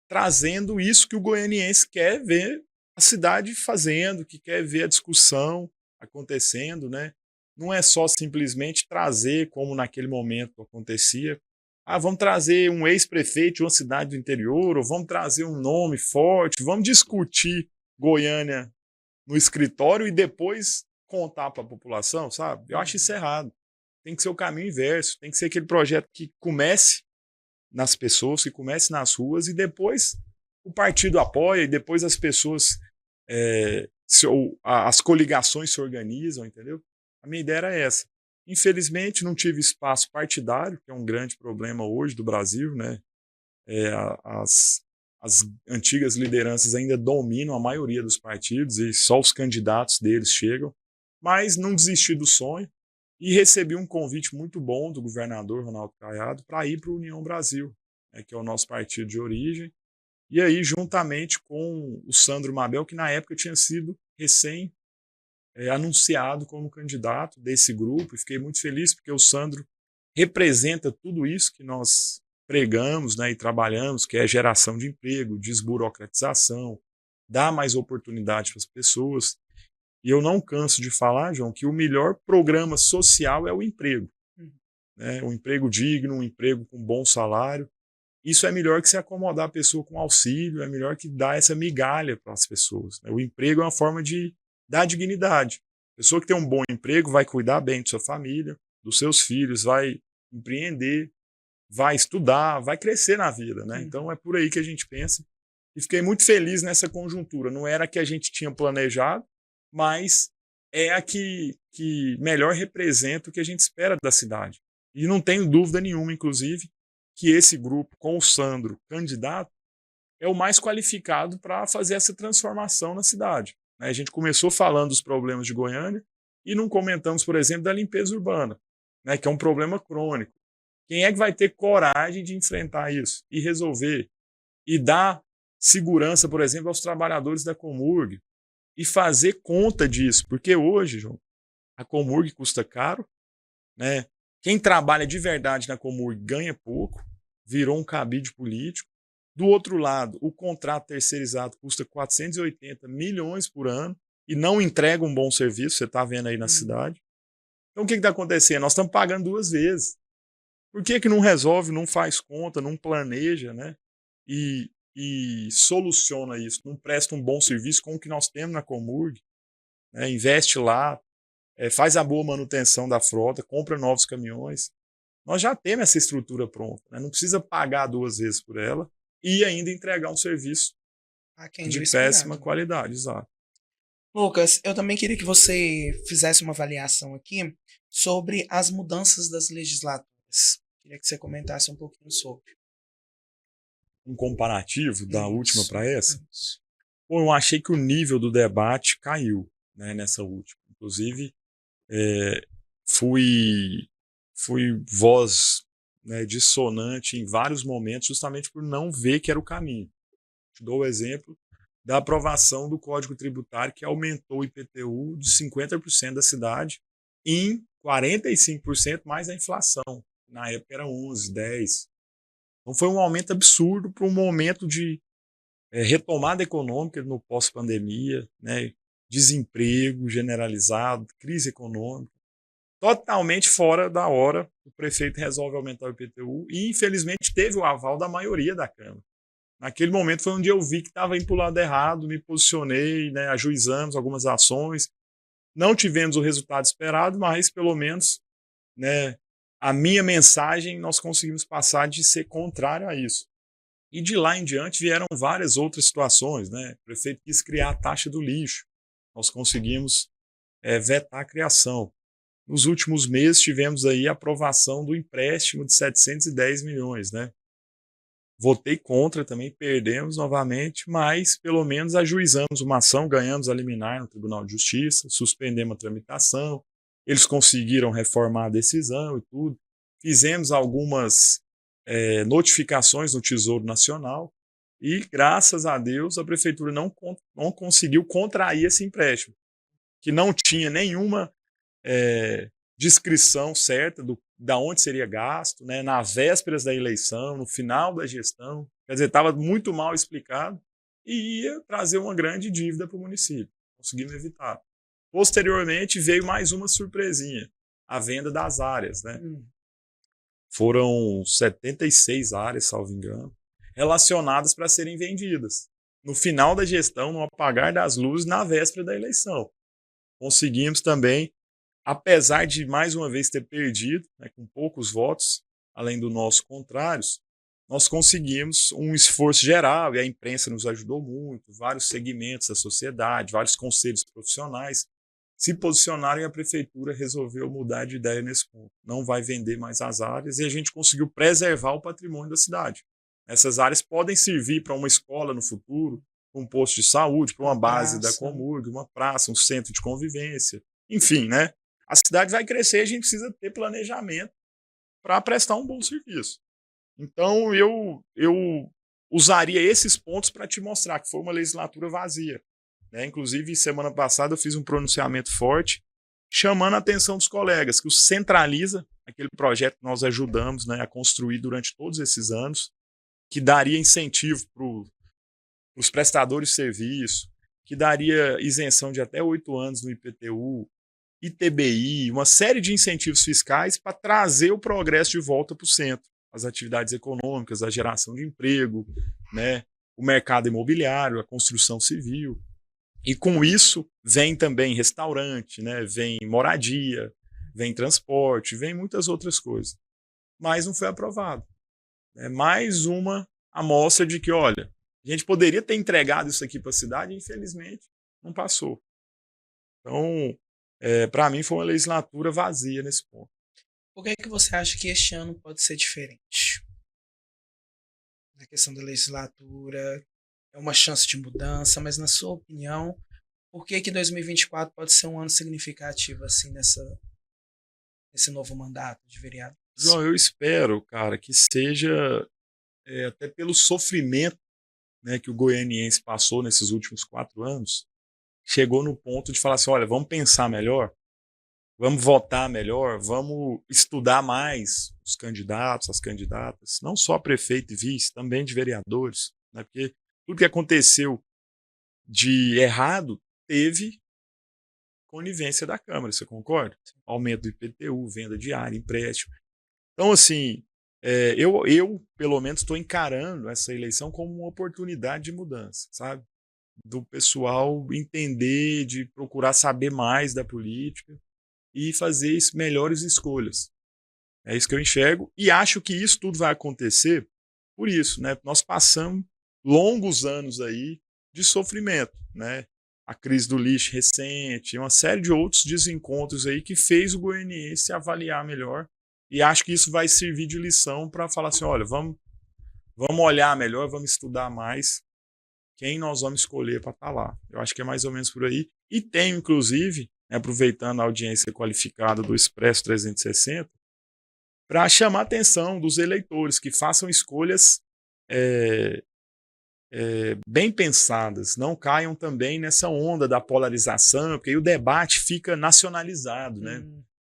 trazendo isso que o goianiense quer ver a cidade fazendo, que quer ver a discussão acontecendo, né? Não é só simplesmente trazer, como naquele momento acontecia, vamos trazer um ex-prefeito de uma cidade do interior, ou vamos trazer um nome forte, vamos discutir Goiânia no escritório e depois contar para a população, sabe? Eu acho isso errado. Tem que ser o caminho inverso, tem que ser aquele projeto que comece nas pessoas, que comece nas ruas e depois o partido apoia e depois as pessoas, as coligações se organizam, entendeu? A minha ideia era essa. Infelizmente não tive espaço partidário, que é um grande problema hoje do Brasil, né? As antigas lideranças ainda dominam a maioria dos partidos e só os candidatos deles chegam, mas não desisti do sonho e recebi um convite muito bom do governador Ronaldo Caiado para ir para o União Brasil, né, que é o nosso partido de origem, e aí juntamente com o Sandro Mabel, que na época tinha sido anunciado como candidato desse grupo, e fiquei muito feliz porque o Sandro representa tudo isso que nós pregamos, né, e trabalhamos, que é geração de emprego, desburocratização, dar mais oportunidade para as pessoas. E eu não canso de falar, João, que o melhor programa social é o emprego. Né? Um emprego digno, um emprego com bom salário. Isso é melhor que se acomodar a pessoa com auxílio, é melhor que dar essa migalha para as pessoas. Né? O emprego é uma forma de dar dignidade. A pessoa que tem um bom emprego vai cuidar bem de sua família, dos seus filhos, vai empreender, vai estudar, vai crescer na vida. Né? Então é por aí que a gente pensa. E fiquei muito feliz nessa conjuntura. Não era a que a gente tinha planejado, mas é a que melhor representa o que a gente espera da cidade. E não tenho dúvida nenhuma, inclusive, que esse grupo, com o Sandro candidato, é o mais qualificado para fazer essa transformação na cidade. A gente começou falando dos problemas de Goiânia e não comentamos, por exemplo, da limpeza urbana, né, que é um problema crônico, Quem é que vai ter coragem de enfrentar isso e resolver? E dar segurança, por exemplo, aos trabalhadores da Comurg e fazer conta disso. Porque hoje, João, a Comurg custa caro, né? Quem trabalha de verdade na Comurg ganha pouco, virou um cabide político. Do outro lado, o contrato terceirizado custa 480 milhões por ano e não entrega um bom serviço, você está vendo aí na cidade. Então, o que está acontecendo? Nós estamos pagando duas vezes. Por que não resolve, não faz conta, não planeja, né? E soluciona isso, não presta um bom serviço com o que nós temos na Comurg, né? Investe lá, faz a boa manutenção da frota, compra novos caminhões. Nós já temos essa estrutura pronta, né? Não precisa pagar duas vezes por ela e ainda entregar um serviço de péssima qualidade, exato. Lucas, eu também queria que você fizesse uma avaliação aqui sobre as mudanças das legislaturas. Queria que você comentasse um pouquinho sobre. Um comparativo da última para essa? Bom, eu achei que o nível do debate caiu, né, nessa última. Inclusive, fui voz, né, dissonante em vários momentos, justamente por não ver que era o caminho. Te dou o exemplo da aprovação do Código Tributário, que aumentou o IPTU de 50% da cidade em 45% mais a inflação. Na época era 11, 10. Então foi um aumento absurdo para um momento de retomada econômica no pós-pandemia, né? Desemprego generalizado, crise econômica. Totalmente fora da hora, o prefeito resolve aumentar o IPTU e, infelizmente, teve o aval da maioria da Câmara. Naquele momento foi onde eu vi que estava indo para o lado errado, me posicionei, né, ajuizamos algumas ações. Não tivemos o resultado esperado, mas pelo menos, né, a minha mensagem nós conseguimos passar de ser contrário a isso. E de lá em diante vieram várias outras situações, né? O prefeito quis criar a taxa do lixo. Nós conseguimos vetar a criação. Nos últimos meses tivemos aí a aprovação do empréstimo de 710 milhões, né? Votei contra também, perdemos novamente, mas pelo menos ajuizamos uma ação, ganhamos a liminar no Tribunal de Justiça, suspendemos a tramitação, eles conseguiram reformar a decisão e tudo. Fizemos algumas notificações no Tesouro Nacional e, graças a Deus, a Prefeitura não conseguiu contrair esse empréstimo, que não tinha nenhuma descrição certa da onde seria gasto, né, nas vésperas da eleição, no final da gestão. Quer dizer, estava muito mal explicado e ia trazer uma grande dívida para o município. Conseguimos evitar. Posteriormente, veio mais uma surpresinha, a venda das áreas, né? Foram 76 áreas, salvo engano, relacionadas para serem vendidas. No final da gestão, no apagar das luzes, na véspera da eleição. Conseguimos também, apesar de mais uma vez ter perdido, né, com poucos votos, além do nosso contrários, nós conseguimos um esforço geral, e a imprensa nos ajudou muito, vários segmentos da sociedade, vários conselhos profissionais se posicionaram e a prefeitura resolveu mudar de ideia nesse ponto. Não vai vender mais as áreas e a gente conseguiu preservar o patrimônio da cidade. Essas áreas podem servir para uma escola no futuro, para um posto de saúde, para uma base da Comurg, uma praça, um centro de convivência, enfim, né? A cidade vai crescer e a gente precisa ter planejamento para prestar um bom serviço. Então, eu usaria esses pontos para te mostrar que foi uma legislatura vazia. Né? Inclusive, semana passada eu fiz um pronunciamento forte, chamando a atenção dos colegas, que o Centraliza, aquele projeto que nós ajudamos, né, a construir durante todos esses anos, que daria incentivo para os prestadores de serviço, que daria isenção de até 8 anos no IPTU, ITBI, uma série de incentivos fiscais para trazer o progresso de volta para o centro, as atividades econômicas, a geração de emprego, né, o mercado imobiliário, a construção civil. E com isso vem também restaurante, né, vem moradia, vem transporte, vem muitas outras coisas. Mas não foi aprovado. É mais uma amostra de que, olha, a gente poderia ter entregado isso aqui para a cidade e, infelizmente, não passou. Então, para mim, foi uma legislatura vazia nesse ponto. Por que você acha que este ano pode ser diferente? Na questão da legislatura, é uma chance de mudança, mas na sua opinião, por que 2024 pode ser um ano significativo assim nesse novo mandato de vereador? João, eu espero, cara, que seja até pelo sofrimento, né, que o goianiense passou nesses últimos 4 anos, chegou no ponto de falar assim, olha, vamos pensar melhor, vamos votar melhor, vamos estudar mais os candidatos, as candidatas, não só prefeito e vice, também de vereadores, né, porque tudo que aconteceu de errado teve conivência da Câmara, você concorda? Aumento do IPTU, venda de área, empréstimo. Então, assim, eu pelo menos, estou encarando essa eleição como uma oportunidade de mudança, sabe? Do pessoal entender, de procurar saber mais da política e fazer melhores escolhas. É isso que eu enxergo e acho que isso tudo vai acontecer por isso, né? Nós passamos longos anos aí de sofrimento, né? A crise do lixo recente, uma série de outros desencontros aí que fez o goianiense avaliar melhor e acho que isso vai servir de lição para falar assim, olha, vamos olhar melhor, vamos estudar mais quem nós vamos escolher para estar lá. Eu acho que é mais ou menos por aí. E tem, inclusive, né, aproveitando a audiência qualificada do Expresso 360, para chamar a atenção dos eleitores, que façam escolhas é, bem pensadas, não caiam também nessa onda da polarização, porque aí o debate fica nacionalizado. Né?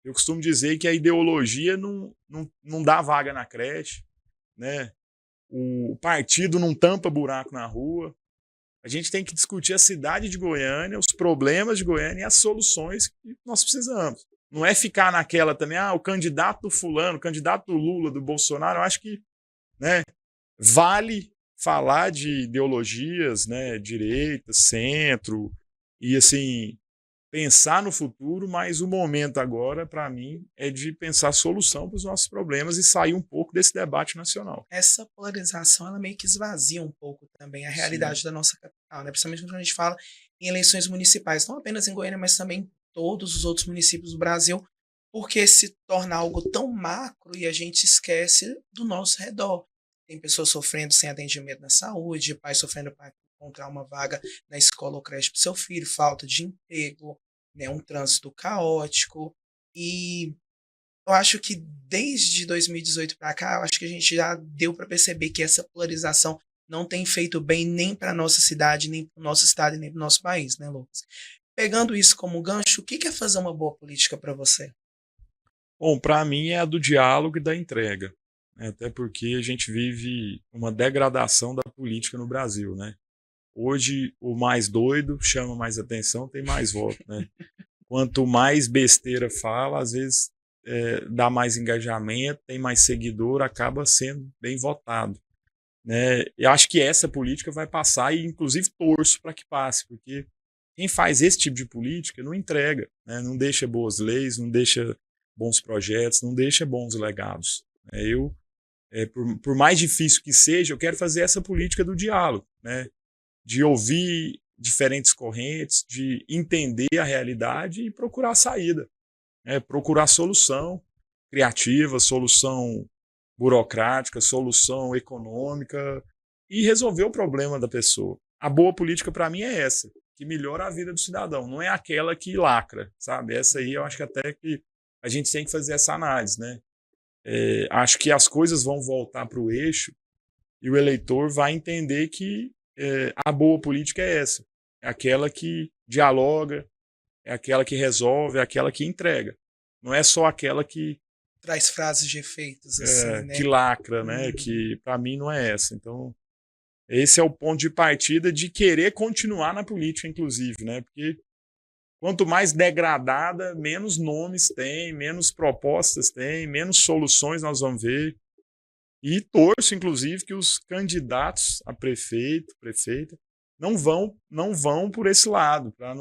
Eu costumo dizer que a ideologia não dá vaga na creche, né? O partido não tampa buraco na rua. A gente tem que discutir a cidade de Goiânia, os problemas de Goiânia e as soluções que nós precisamos. Não é ficar naquela também, o candidato do fulano, o candidato do Lula, do Bolsonaro. Eu acho que, né, vale falar de ideologias, né, direita, centro, e assim, pensar no futuro, mas o momento agora, para mim, é de pensar solução para os nossos problemas e sair um pouco desse debate nacional. Essa polarização, ela meio que esvazia um pouco também a realidade Sim. da nossa capital, né? Principalmente quando a gente fala em eleições municipais, não apenas em Goiânia, mas também em todos os outros municípios do Brasil, porque se torna algo tão macro e a gente esquece do nosso redor. Tem pessoas sofrendo sem atendimento na saúde, pais sofrendo para encontrar uma vaga na escola ou creche para seu filho, falta de emprego, né, um trânsito caótico. E eu acho que desde 2018 para cá, eu acho que a gente já deu para perceber que essa polarização não tem feito bem nem para nossa cidade, nem para o nosso estado e nem para o nosso país, né, Lucas? Pegando isso como gancho, o que é fazer uma boa política para você? Bom, para mim é a do diálogo e da entrega, né? Até porque a gente vive uma degradação da política no Brasil, né? Hoje o mais doido chama mais atenção, tem mais voto, né? Quanto mais besteira fala, às vezes dá mais engajamento, tem mais seguidor, acaba sendo bem votado, né? Eu acho que essa política vai passar e inclusive torço para que passe, porque quem faz esse tipo de política não entrega, né? Não deixa boas leis, não deixa bons projetos, não deixa bons legados. Por mais difícil que seja, eu quero fazer essa política do diálogo, né? De ouvir diferentes correntes, de entender a realidade e procurar saída, né? Procurar solução criativa, solução burocrática, solução econômica e resolver o problema da pessoa. A boa política para mim é essa, que melhora a vida do cidadão, não é aquela que lacra, sabe? Essa aí eu acho que até que a gente tem que fazer essa análise, né? Acho que as coisas vão voltar para o eixo e o eleitor vai entender que a boa política é essa, é aquela que dialoga, é aquela que resolve, é aquela que entrega. Não é só aquela que Traz frases de efeitos, assim, que né? lacra, né? Que para mim não é essa. Então, esse é o ponto de partida de querer continuar na política, inclusive, né? Porque quanto mais degradada, menos nomes tem, menos propostas tem, menos soluções nós vamos ver. E torço, inclusive, que os candidatos a prefeito, prefeita, não vão por esse lado, para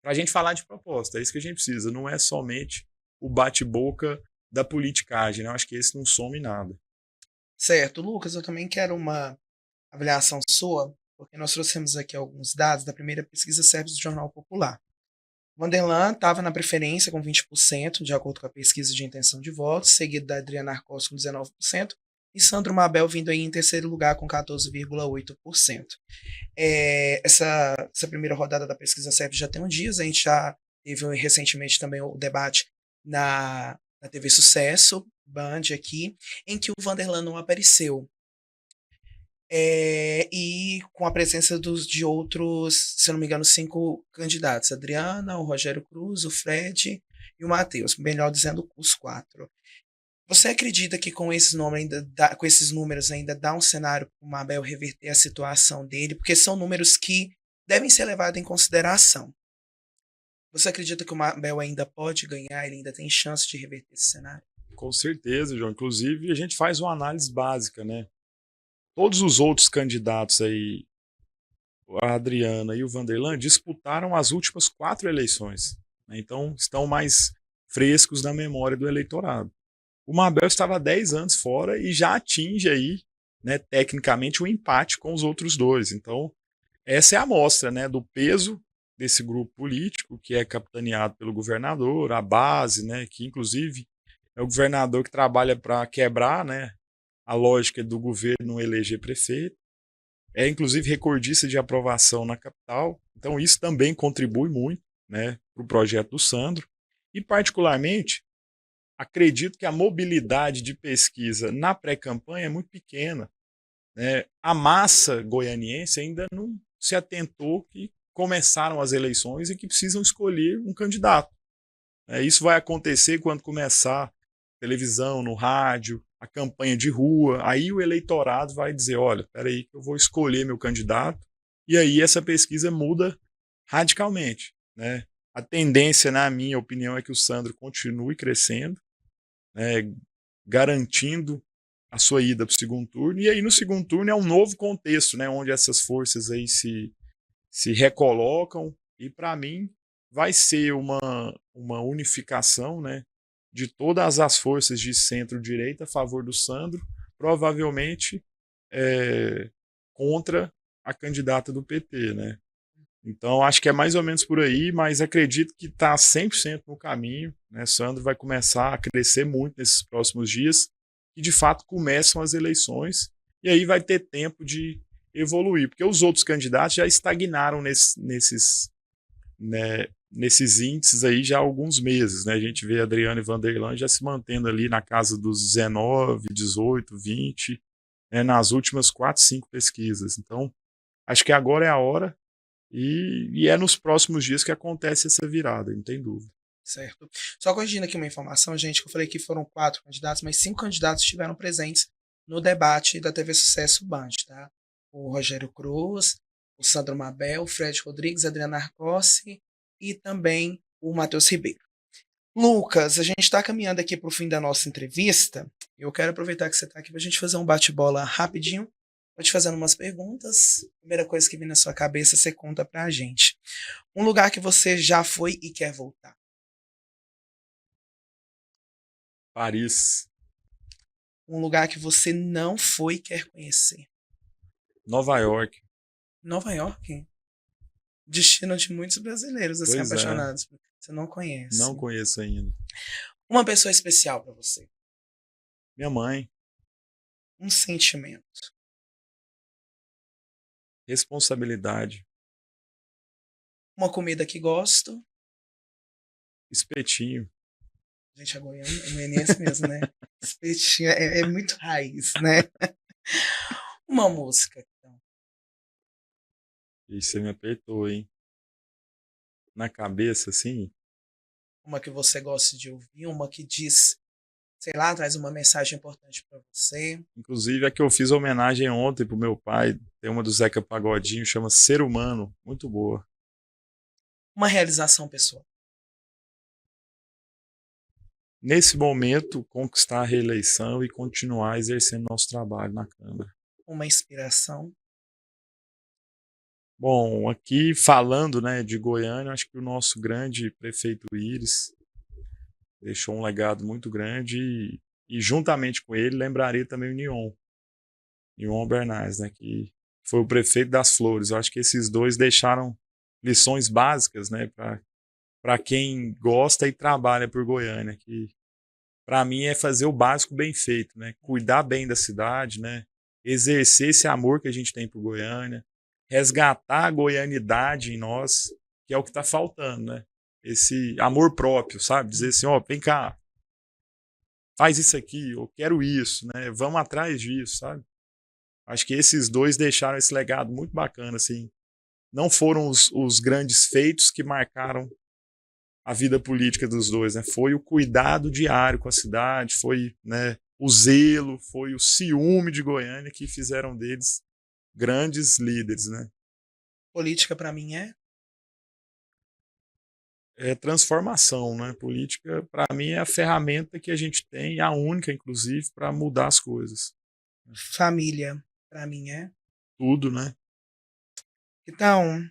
a gente falar de proposta. É isso que a gente precisa, não é somente o bate-boca da politicagem, né? Eu acho que esse não some nada. Certo, Lucas, eu também quero uma avaliação sua, porque nós trouxemos aqui alguns dados da primeira pesquisa Serviço do Jornal Popular. Vanderlan estava na preferência com 20%, de acordo com a pesquisa de intenção de votos, seguido da Adriana Arcos com 19%, e Sandro Mabel vindo aí em terceiro lugar com 14,8%. Essa primeira rodada da pesquisa serve já tem uns dias, a gente já teve recentemente também o debate na TV Sucesso, Band aqui, em que o Vanderlan não apareceu. E com a presença de outros, se eu não me engano, 5 candidatos: Adriana, o Rogério Cruz, o Fred e o Matheus, melhor dizendo, os 4. Você acredita que com esses números ainda dá um cenário para o Mabel reverter a situação dele? Porque são números que devem ser levados em consideração. Você acredita que o Mabel ainda pode ganhar, ele ainda tem chance de reverter esse cenário? Com certeza, João. Inclusive, a gente faz uma análise básica, né? Todos os outros candidatos aí, a Adriana e o Vanderlan, disputaram as últimas 4 eleições, né? Então, estão mais frescos na memória do eleitorado. O Mabel estava há 10 anos fora e já atinge aí, né, tecnicamente, um empate com os outros dois. Então, essa é a amostra, né, do peso desse grupo político, que é capitaneado pelo governador, a base, né, que inclusive é o governador que trabalha para quebrar, né, a lógica do governo eleger prefeito. É inclusive recordista de aprovação na capital. Então isso também contribui muito, né, para o projeto do Sandro. E particularmente, acredito que a mobilidade de pesquisa na pré-campanha é muito pequena, né? A massa goianiense ainda não se atentou que começaram as eleições e que precisam escolher um candidato. Isso vai acontecer quando começar televisão, no rádio, a campanha de rua. Aí o eleitorado vai dizer: olha, espera aí que eu vou escolher meu candidato. E aí essa pesquisa muda radicalmente, né? A tendência, na minha opinião, é que o Sandro continue crescendo, né, garantindo a sua ida para o segundo turno. E aí no segundo turno é um novo contexto, né, onde essas forças aí se recolocam. E para mim vai ser uma unificação, né, de todas as forças de centro-direita a favor do Sandro, provavelmente contra a candidata do PT, né? Então, acho que é mais ou menos por aí, mas acredito que está 100% no caminho, né? Sandro vai começar a crescer muito nesses próximos dias e, de fato, começam as eleições e aí vai ter tempo de evoluir, porque os outros candidatos já estagnaram nesses índices aí já há alguns meses, né? A gente vê Adriano e Vanderlan já se mantendo ali na casa dos 19, 18, 20, né, nas últimas 4, 5 pesquisas. Então, acho que agora é a hora e é nos próximos dias que acontece essa virada, não tem dúvida. Certo. Só corrigindo aqui uma informação, gente, que eu falei que foram 4 candidatos, mas 5 candidatos estiveram presentes no debate da TV Sucesso Band, tá? O Rogério Cruz, o Sandro Mabel, o Fred Rodrigues, a Adriana Arcossi e também o Matheus Ribeiro. Lucas, a gente está caminhando aqui para o fim da nossa entrevista. Eu quero aproveitar que você está aqui para a gente fazer um bate-bola rapidinho. Vou te fazendo umas perguntas. Primeira coisa que vem na sua cabeça, você conta para a gente. Um lugar que você já foi e quer voltar. Paris. Um lugar que você não foi e quer conhecer. Nova York. Nova York? Destino de muitos brasileiros assim Pois apaixonados. Você não conhece. Não conheço ainda. Uma pessoa especial para você. Minha mãe. Um sentimento. Responsabilidade. Uma comida que gosto. Espetinho. Gente, a goiana é goianiense mesmo, né? Espetinho é muito raiz, né? Uma música, então. E você me apertou, hein? Na cabeça, assim. Uma que você gosta de ouvir, uma que diz, sei lá, traz uma mensagem importante para você. Inclusive, a que eu fiz homenagem ontem pro meu pai, tem uma do Zeca Pagodinho, chama Ser Humano, muito boa. Uma realização pessoal. Nesse momento, conquistar a reeleição e continuar exercendo nosso trabalho na Câmara. Uma inspiração. Bom, aqui falando, né, de Goiânia, acho que o nosso grande prefeito Íris deixou um legado muito grande e juntamente com ele lembraria também o Nion Bernays, né, que foi o prefeito das Flores. Eu acho que esses dois deixaram lições básicas, né, para quem gosta e trabalha por Goiânia, que para mim é fazer o básico bem feito, né, cuidar bem da cidade, né, exercer esse amor que a gente tem por Goiânia, resgatar a goianidade em nós, que é o que está faltando, né? Esse amor próprio, sabe? Dizer assim, ó, vem cá, faz isso aqui, eu quero isso, né? Vamos atrás disso, sabe? Acho que esses dois deixaram esse legado muito bacana, assim. Não foram os grandes feitos que marcaram a vida política dos dois, né? Foi o cuidado diário com a cidade, foi, né, o zelo, foi o ciúme de Goiânia que fizeram deles grandes líderes, né? Política para mim É transformação, né? Política, para mim, é a ferramenta que a gente tem, a única, inclusive, para mudar as coisas. família, para mim Tudo, né? Então,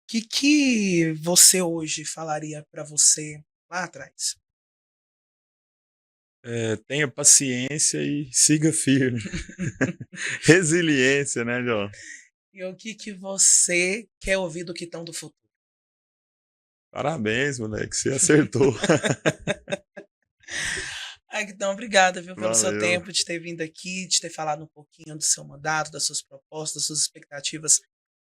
que você hoje falaria para você lá atrás? Tenha paciência e siga firme. Resiliência, né, João? E o que você quer ouvir do Quitão do Futuro? Parabéns, moleque, você acertou. Então, obrigada, viu, pelo seu Valeu. tempo, de ter vindo aqui, de ter falado um pouquinho do seu mandato, das suas propostas, das suas expectativas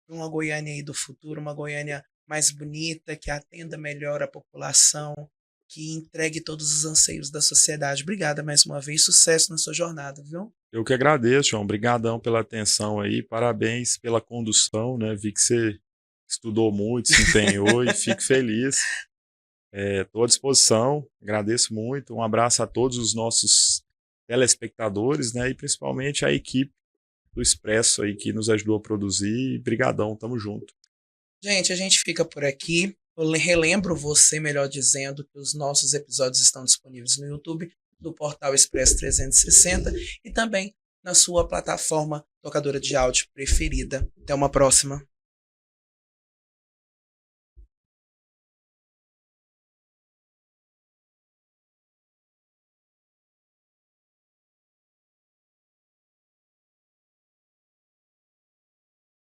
para uma Goiânia aí do futuro, uma Goiânia mais bonita, que atenda melhor a população, que entregue todos os anseios da sociedade. Obrigada mais uma vez, sucesso na sua jornada, viu? Eu que agradeço, João. Obrigadão pela atenção aí. Parabéns pela condução, né? Vi que você estudou muito, se empenhou e fico feliz. Estou à disposição. Agradeço muito. Um abraço a todos os nossos telespectadores, né? E principalmente a equipe do Expresso aí que nos ajudou a produzir. Brigadão, tamo junto. Gente, a gente fica por aqui. Eu relembro você, melhor dizendo, que os nossos episódios estão disponíveis no YouTube, do portal Expresso 360 e também na sua plataforma tocadora de áudio preferida. Até uma próxima.